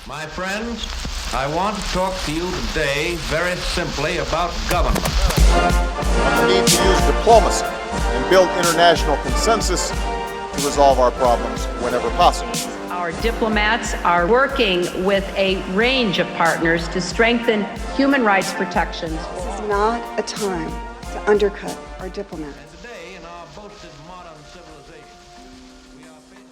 My friends, I want to talk to you today very simply about government. We need to use diplomacy and build international consensus to resolve our problems whenever possible. Our diplomats are working with a range of partners to strengthen human rights protections. This is not a time to undercut our diplomats. Today, in our boasted modern civilization, we are facing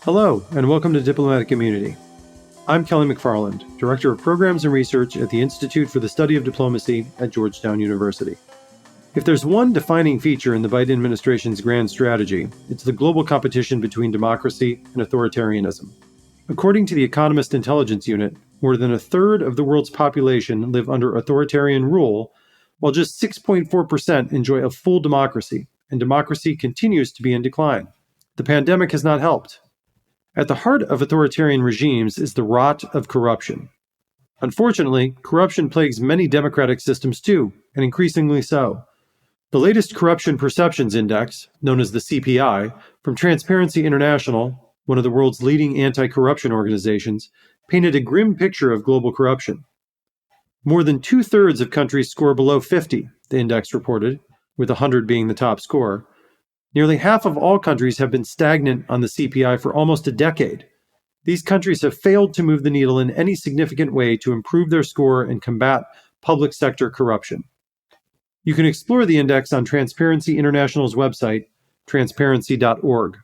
Hello, and welcome to Diplomatic Immunity. I'm Kelly McFarland, Director of Programs and Research at the Institute for the Study of Diplomacy at Georgetown University. If there's one defining feature in the Biden administration's grand strategy, it's the global competition between democracy and authoritarianism. According to the Economist Intelligence Unit, more than a third of the world's population live under authoritarian rule, while just 6.4% enjoy a full democracy, and democracy continues to be in decline. The pandemic has not helped. At the heart of authoritarian regimes is the rot of corruption. Unfortunately, corruption plagues many democratic systems too, and increasingly so. The latest Corruption Perceptions Index, known as the CPI, from Transparency International, one of the world's leading anti-corruption organizations, painted a grim picture of global corruption. More than two-thirds of countries score below 50, the index reported, with 100 being the top score. Nearly half of all countries have been stagnant on the CPI for almost a decade. These countries have failed to move the needle in any significant way to improve their score and combat public sector corruption. You can explore the index on Transparency International's website, transparency.org.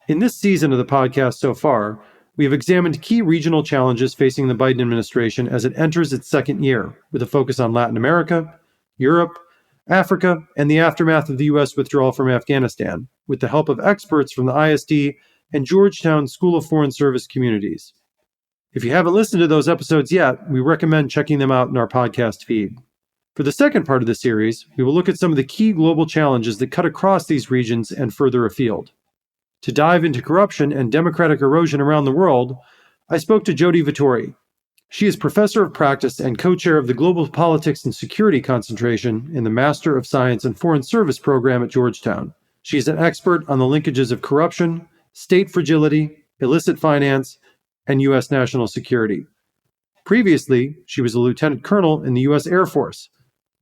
In this season of the podcast so far, we have examined key regional challenges facing the Biden administration as it enters its second year, with a focus on Latin America, Europe, Africa, and the aftermath of the U.S. withdrawal from Afghanistan, with the help of experts from the ISD and Georgetown School of Foreign Service communities. If you haven't listened to those episodes yet, we recommend checking them out in our podcast feed. For the second part of the series, we will look at some of the key global challenges that cut across these regions and further afield. To dive into corruption and democratic erosion around the world, I spoke to Jodi Vittori. She is Professor of Practice and co-chair of the Global Politics and Security concentration in the Master of Science and Foreign Service program at Georgetown. She is an expert on the linkages of corruption, state fragility, illicit finance, and U.S. national security. Previously, she was a lieutenant colonel in the U.S. Air Force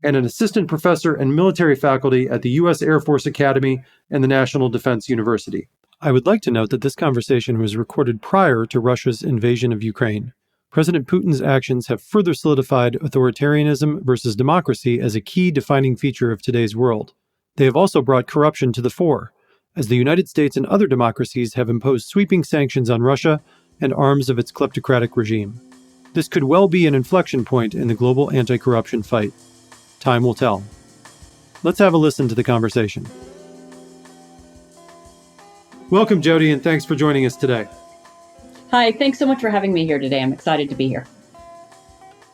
and an assistant professor and military faculty at the U.S. Air Force Academy and the National Defense University. I would like to note that this conversation was recorded prior to Russia's invasion of Ukraine. President Putin's actions have further solidified authoritarianism versus democracy as a key defining feature of today's world. They have also brought corruption to the fore, as the United States and other democracies have imposed sweeping sanctions on Russia and arms of its kleptocratic regime. This could well be an inflection point in the global anti-corruption fight. Time will tell. Let's have a listen to the conversation. Welcome, Jodi, and thanks for joining us today. Hi, thanks so much for having me here today. I'm excited to be here.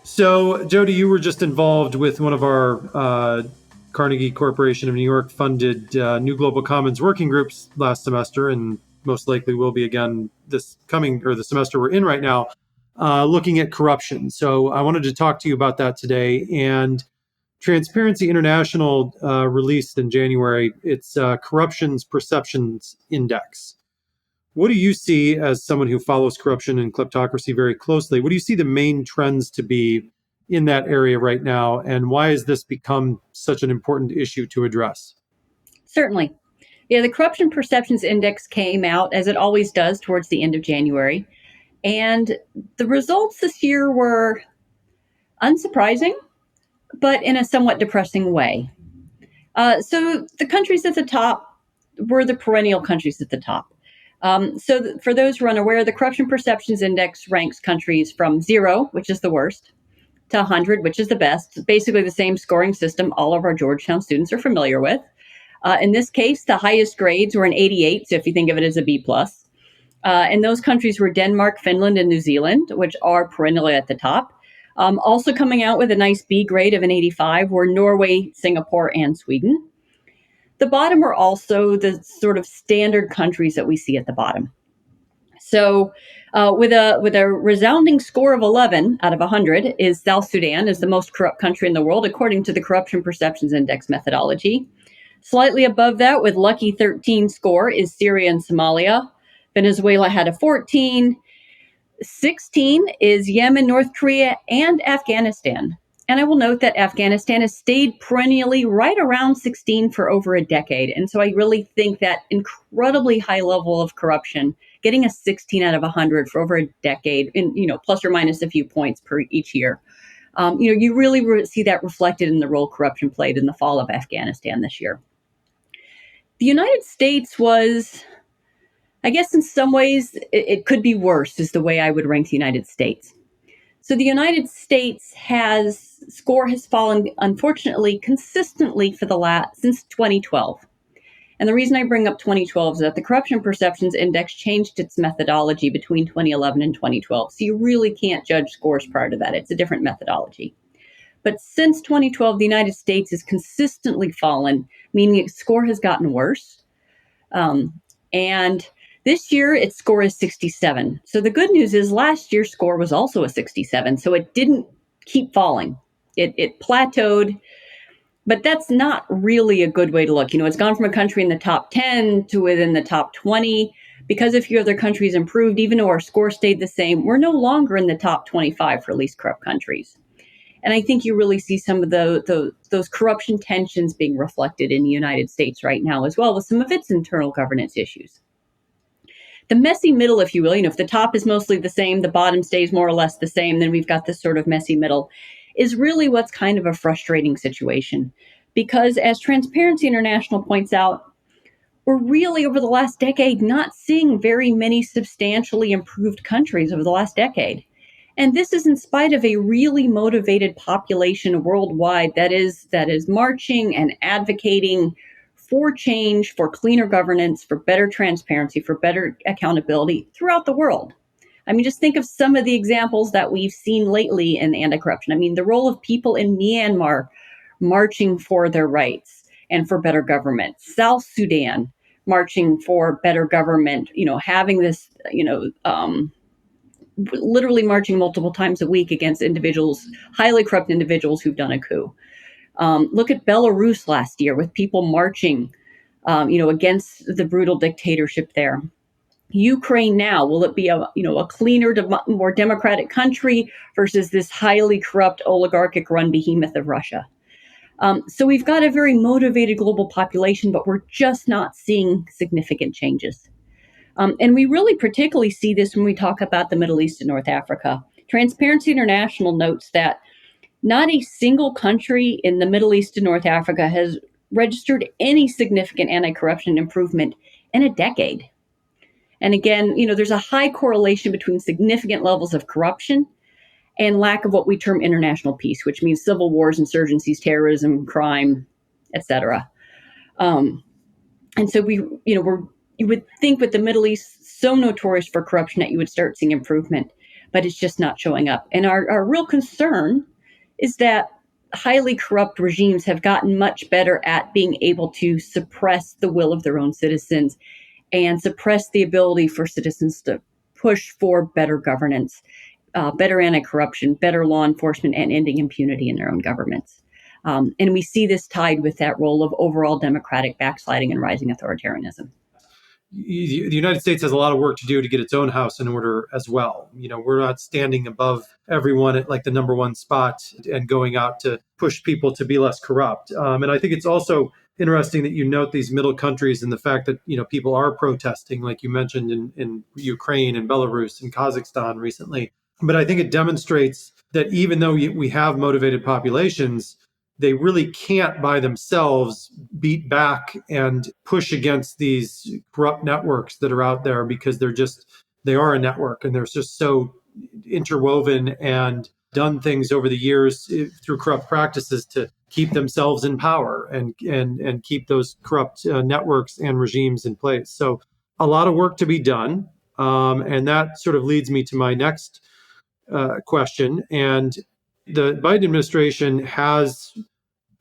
So, Jodi, you were just involved with one of our Carnegie Corporation of New York funded New Global Commons working groups last semester, and most likely will be again this coming, or the semester we're in right now, looking at corruption. So I wanted to talk to you about that today. And Transparency International released in January its Corruption's Perceptions Index. What do you see, as someone who follows corruption and kleptocracy very closely, what do you see the main trends to be in that area right now, and why has this become such an important issue to address? Certainly. Yeah, the Corruption Perceptions Index came out, as it always does, towards the end of January. And the results this year were unsurprising, but in a somewhat depressing way. So the countries at the top were the perennial countries at the top. For those who are unaware, the Corruption Perceptions Index ranks countries from 0, which is the worst, to 100, which is the best. Basically the same scoring system all of our Georgetown students are familiar with. In this case, the highest grades were an 88, so if you think of it as a B+. And those countries were Denmark, Finland, and New Zealand, which are perennially at the top. Also coming out with a nice B grade of an 85 were Norway, Singapore, and Sweden. The bottom are also the sort of standard countries that we see at the bottom. So with a resounding score of 11 out of 100 is South Sudan is the most corrupt country in the world, according to the Corruption Perceptions Index methodology. Slightly above that, with lucky 13 score, is Syria and Somalia. Venezuela had a 14. 16 is Yemen, North Korea, and Afghanistan. And I will note that Afghanistan has stayed perennially right around 16 for over a decade. And so I really think that incredibly high level of corruption, getting a 16 out of 100 for over a decade, in, plus or minus a few points per each year. You really see that reflected in the role corruption played in the fall of Afghanistan this year. The United States was, I guess in some ways, it could be worse, is the way I would rank the United States. So the United States score has fallen, unfortunately, consistently since 2012. And the reason I bring up 2012 is that the Corruption Perceptions Index changed its methodology between 2011 and 2012. So you really can't judge scores prior to that. It's a different methodology. But since 2012, the United States has consistently fallen, meaning its score has gotten worse. And this year, its score is 67. So the good news is last year's score was also a 67. So it didn't keep falling. It plateaued. But that's not really a good way to look. It's gone from a country in the top 10 to within the top 20. Because a few other countries improved, even though our score stayed the same, we're no longer in the top 25 for least corrupt countries. And I think you really see some of those corruption tensions being reflected in the United States right now as well, with some of its internal governance issues. The messy middle, if you will, if the top is mostly the same, the bottom stays more or less the same, then we've got this sort of messy middle, is really what's kind of a frustrating situation. Because as Transparency International points out, we're really, over the last decade, not seeing very many substantially improved countries over the last decade. And this is in spite of a really motivated population worldwide that is marching and advocating for change, for cleaner governance, for better transparency, for better accountability throughout the world. I mean, just think of some of the examples that we've seen lately in anti-corruption. I mean, the role of people in Myanmar marching for their rights and for better government. South Sudan marching for better government, having this, literally marching multiple times a week against individuals, highly corrupt individuals who've done a coup. Look at Belarus last year with people marching, against the brutal dictatorship there. Ukraine now, will it be a cleaner, more democratic country versus this highly corrupt oligarchic-run behemoth of Russia? So we've got a very motivated global population, but we're just not seeing significant changes. And we really particularly see this when we talk about the Middle East and North Africa. Transparency International notes that not a single country in the Middle East and North Africa has registered any significant anti-corruption improvement in a decade. And again, there's a high correlation between significant levels of corruption and lack of what we term international peace, which means civil wars, insurgencies, terrorism, crime, etc. And so you would think with the Middle East so notorious for corruption that you would start seeing improvement, but it's just not showing up. And our real concern is that highly corrupt regimes have gotten much better at being able to suppress the will of their own citizens and suppress the ability for citizens to push for better governance, better anti-corruption, better law enforcement, and ending impunity in their own governments. And we see this tied with that role of overall democratic backsliding and rising authoritarianism. The United States has a lot of work to do to get its own house in order as well. We're not standing above everyone at like the number one spot and going out to push people to be less corrupt. And I think it's also interesting that you note these middle countries and the fact that, people are protesting, like you mentioned in Ukraine and Belarus and Kazakhstan recently. But I think it demonstrates that even though we have motivated populations, they really can't by themselves beat back and push against these corrupt networks that are out there, because they are a network and they're just so interwoven and done things over the years through corrupt practices to keep themselves in power and keep those corrupt networks and regimes in place. So a lot of work to be done. And that sort of leads me to my next question. And the Biden administration has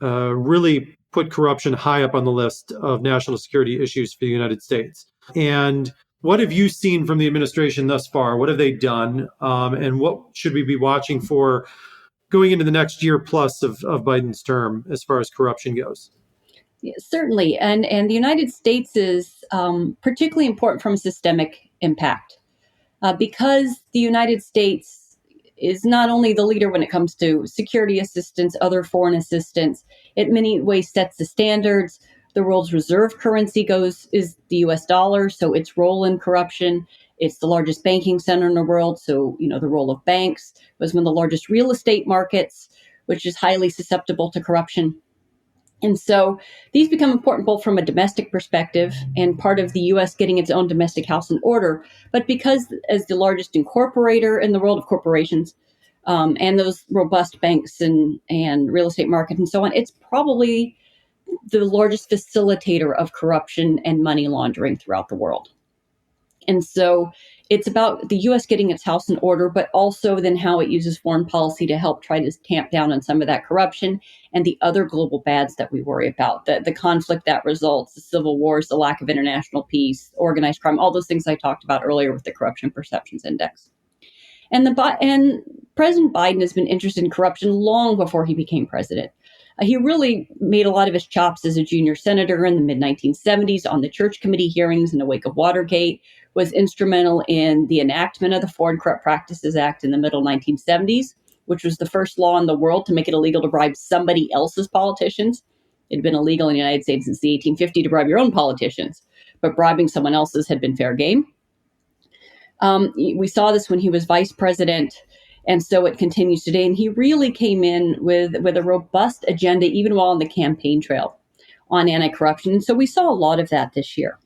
really put corruption high up on the list of national security issues for the United States. And what have you seen from the administration thus far? What have they done? And what should we be watching for going into the next year plus of Biden's term as far as corruption goes? Yeah, certainly. And the United States is particularly important from a systemic impact because the United States is not only the leader when it comes to security assistance, other foreign assistance, it in many ways sets the standards. The world's reserve currency is the US dollar, so its role in corruption. It's the largest banking center in the world, so the role of banks was one of the largest real estate markets, which is highly susceptible to corruption. And so these become important both from a domestic perspective and part of the U.S. getting its own domestic house in order, but because as the largest incorporator in the world of corporations and those robust banks and real estate market and so on, it's probably the largest facilitator of corruption and money laundering throughout the world. And so it's about the U.S. getting its house in order, but also then how it uses foreign policy to help try to tamp down on some of that corruption and the other global bads that we worry about, the conflict that results, the civil wars, the lack of international peace, organized crime, all those things I talked about earlier with the Corruption Perceptions Index. And President Biden has been interested in corruption long before he became president. He really made a lot of his chops as a junior senator in the mid-1970s on the Church Committee hearings in the wake of Watergate, was instrumental in the enactment of the Foreign Corrupt Practices Act in the middle 1970s, which was the first law in the world to make it illegal to bribe somebody else's politicians. It had been illegal in the United States since the 1850s to bribe your own politicians, but bribing someone else's had been fair game. We saw this when he was vice president, and so it continues today. And he really came in with a robust agenda, even while on the campaign trail on anti-corruption. And so we saw a lot of that this year.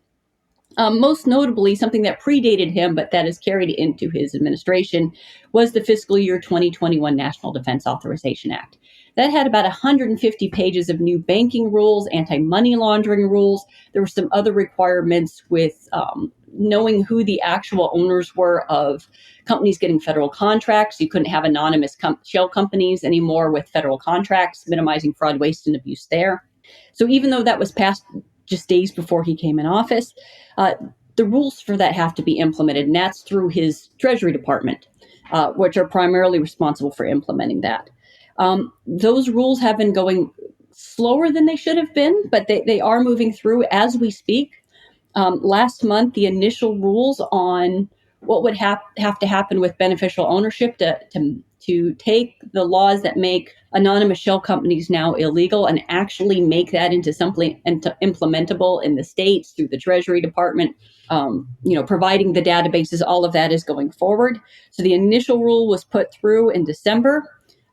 Most notably, something that predated him, but that is carried into his administration, was the fiscal year 2021 National Defense Authorization Act. That had about 150 pages of new banking rules, anti-money laundering rules. There were some other requirements with knowing who the actual owners were of companies getting federal contracts. You couldn't have anonymous shell companies anymore with federal contracts, minimizing fraud, waste, and abuse there. So even though that was passed just days before he came in office, the rules for that have to be implemented, and that's through his Treasury Department, which are primarily responsible for implementing that. Those rules have been going slower than they should have been, but they are moving through as we speak. Last month, the initial rules on what would have to happen with beneficial ownership to take the laws that make anonymous shell companies now illegal and actually make that into something implementable in the states through the Treasury Department, providing the databases, all of that is going forward. So the initial rule was put through in December.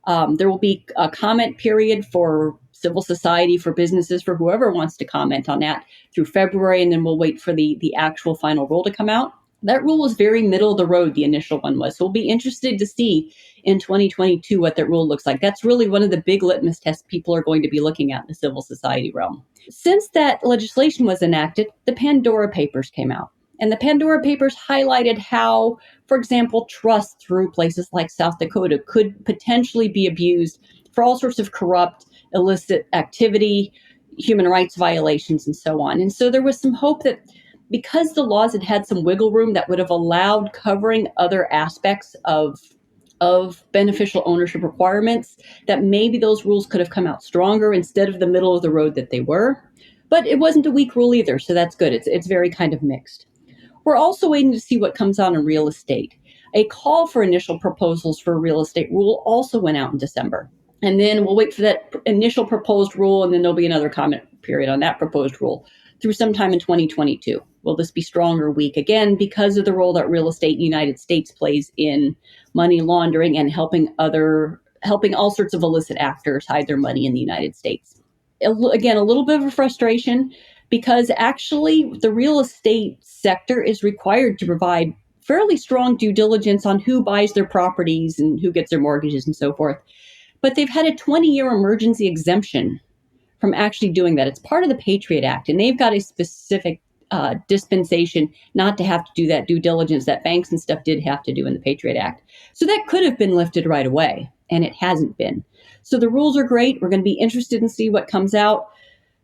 There will be a comment period for civil society, for businesses, for whoever wants to comment on that through February, and then we'll wait for the actual final rule to come out. That rule was very middle of the road, the initial one was. So we'll be interested to see in 2022 what that rule looks like. That's really one of the big litmus tests people are going to be looking at in the civil society realm. Since that legislation was enacted, the Pandora Papers came out. And the Pandora Papers highlighted how, for example, trust through places like South Dakota could potentially be abused for all sorts of corrupt, illicit activity, human rights violations, and so on. And so there was some hope that because the laws had some wiggle room that would have allowed covering other aspects of beneficial ownership requirements, that maybe those rules could have come out stronger instead of the middle of the road that they were. But it wasn't a weak rule either, so that's good. It's very kind of mixed. We're also waiting to see what comes out in real estate. A call for initial proposals for a real estate rule also went out in December. And then we'll wait for that initial proposed rule, and then there'll be another comment period on that proposed rule through sometime in 2022. Will this be strong or weak? Again, because of the role that real estate in the United States plays in money laundering and helping all sorts of illicit actors hide their money in the United States. Again, a little bit of a frustration because actually the real estate sector is required to provide fairly strong due diligence on who buys their properties and who gets their mortgages and so forth. But they've had a 20-year emergency exemption from actually doing that. It's part of the Patriot Act, and they've got a specific dispensation not to have to do that due diligence that banks and stuff did have to do in the Patriot Act. So that could have been lifted right away, and it hasn't been. So the rules are great. We're going to be interested in see what comes out,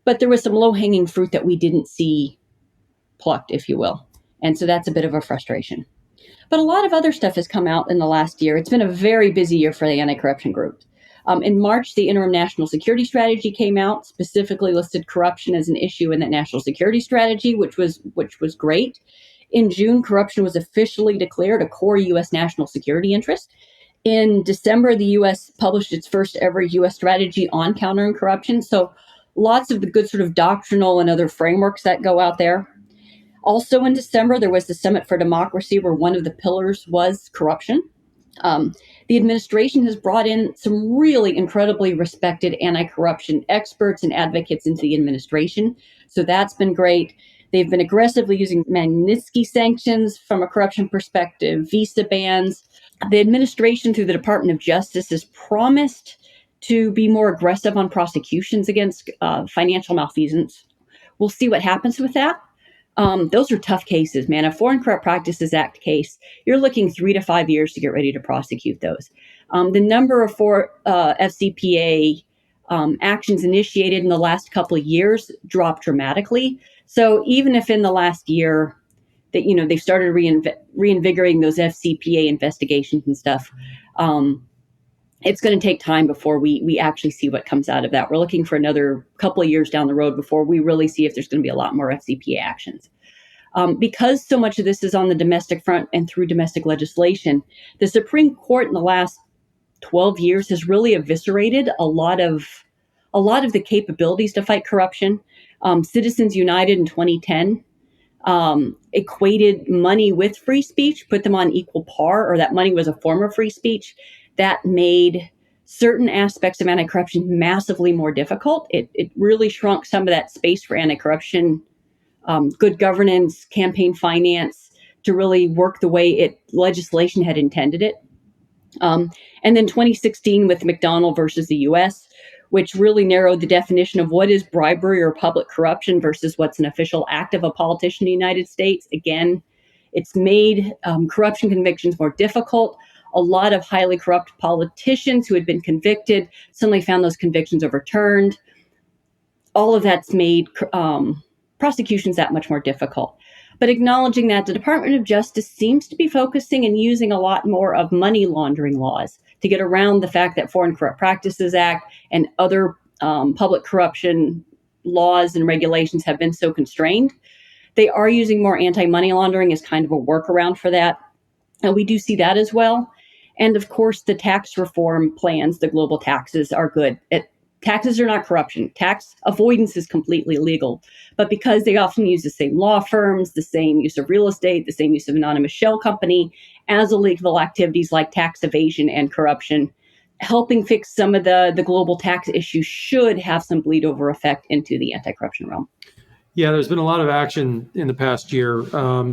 but there was some low-hanging fruit that we didn't see plucked, if you will. And so that's a bit of a frustration. But a lot of other stuff has come out in the last year. It's been a very busy year for the anti-corruption groups. In March, the interim national security strategy came out, specifically listed corruption as an issue in that national security strategy, which was great. In June, corruption was officially declared a core U.S. national security interest. In December, the U.S. published its first ever U.S. strategy on countering corruption. So lots of the good sort of doctrinal and other frameworks that go out there. Also in December, there was the Summit for Democracy, where one of the pillars was corruption. The administration has brought in some really incredibly respected anti-corruption experts and advocates into the administration. So that's been great. They've been aggressively using Magnitsky sanctions from a corruption perspective, visa bans. The administration, through the Department of Justice, has promised to be more aggressive on prosecutions against financial malfeasance. We'll see what happens with that. Those are tough cases, man. A Foreign Corrupt Practices Act case, you're looking 3 to 5 years to get ready to prosecute those. The number of FCPA actions initiated in the last couple of years dropped dramatically. So even if in the last year that, they've started reinvigorating those FCPA investigations and stuff, it's going to take time before we actually see what comes out of that. We're looking for another couple of years down the road before we really see if there's going to be a lot more FCPA actions. Because so much of this is on the domestic front and through domestic legislation, the Supreme Court in the last 12 years has really eviscerated a lot of the capabilities to fight corruption. Citizens United in 2010 equated money with free speech, put them on equal par, or that money was a form of free speech. That made certain aspects of anti-corruption massively more difficult. It really shrunk some of that space for anti-corruption, good governance, campaign finance to really work the way legislation had intended it. And then 2016 with McDonnell versus the U.S., which really narrowed the definition of what is bribery or public corruption versus what's an official act of a politician in the United States. Again, it's made corruption convictions more difficult. A lot of highly corrupt politicians who had been convicted suddenly found those convictions overturned. All of that's made prosecutions that much more difficult. But acknowledging that, the Department of Justice seems to be focusing and using a lot more of money laundering laws to get around the fact that Foreign Corrupt Practices Act and other public corruption laws and regulations have been so constrained. They are using more anti-money laundering as kind of a workaround for that. And we do see that as well. And of course, the tax reform plans, the global taxes, are good. Taxes are not corruption. Tax avoidance is completely legal. But because they often use the same law firms, the same use of real estate, the same use of anonymous shell company as illegal activities like tax evasion and corruption, helping fix some of the global tax issues should have some bleed over effect into the anti-corruption realm. Yeah, there's been a lot of action in the past year.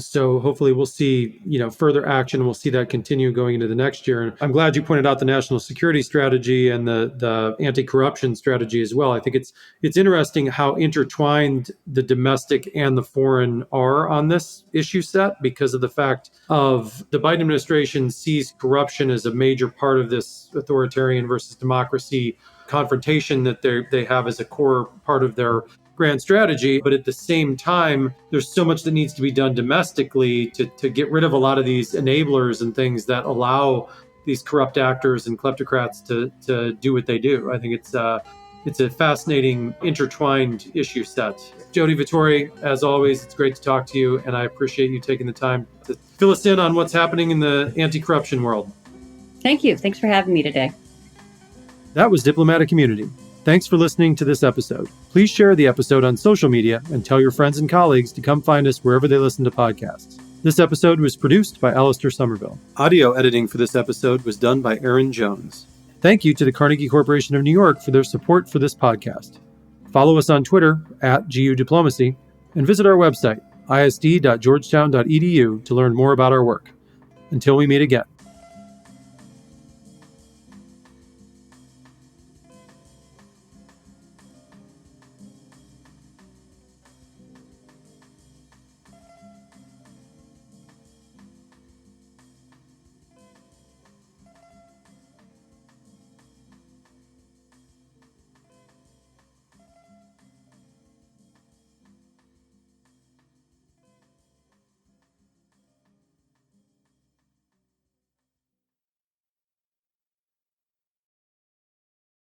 So hopefully we'll see, further action. We'll see that continue going into the next year. And I'm glad you pointed out the national security strategy and the anti-corruption strategy as well. I think it's interesting how intertwined the domestic and the foreign are on this issue set because of the fact of the Biden administration sees corruption as a major part of this authoritarian versus democracy confrontation that they have as a core part of their grand strategy. But at the same time, there's so much that needs to be done domestically to get rid of a lot of these enablers and things that allow these corrupt actors and kleptocrats to do what they do. I think it's a fascinating, intertwined issue set. Jodi Vittori, as always, it's great to talk to you, and I appreciate you taking the time to fill us in on what's happening in the anti-corruption world. Thank you. Thanks for having me today. That was Diplomatic Immunity. Thanks for listening to this episode. Please share the episode on social media and tell your friends and colleagues to come find us wherever they listen to podcasts. This episode was produced by Alistair Somerville. Audio editing for this episode was done by Aaron Jones. Thank you to the Carnegie Corporation of New York for their support for this podcast. Follow us on Twitter @GU Diplomacy and visit our website, isd.georgetown.edu, to learn more about our work. Until we meet again.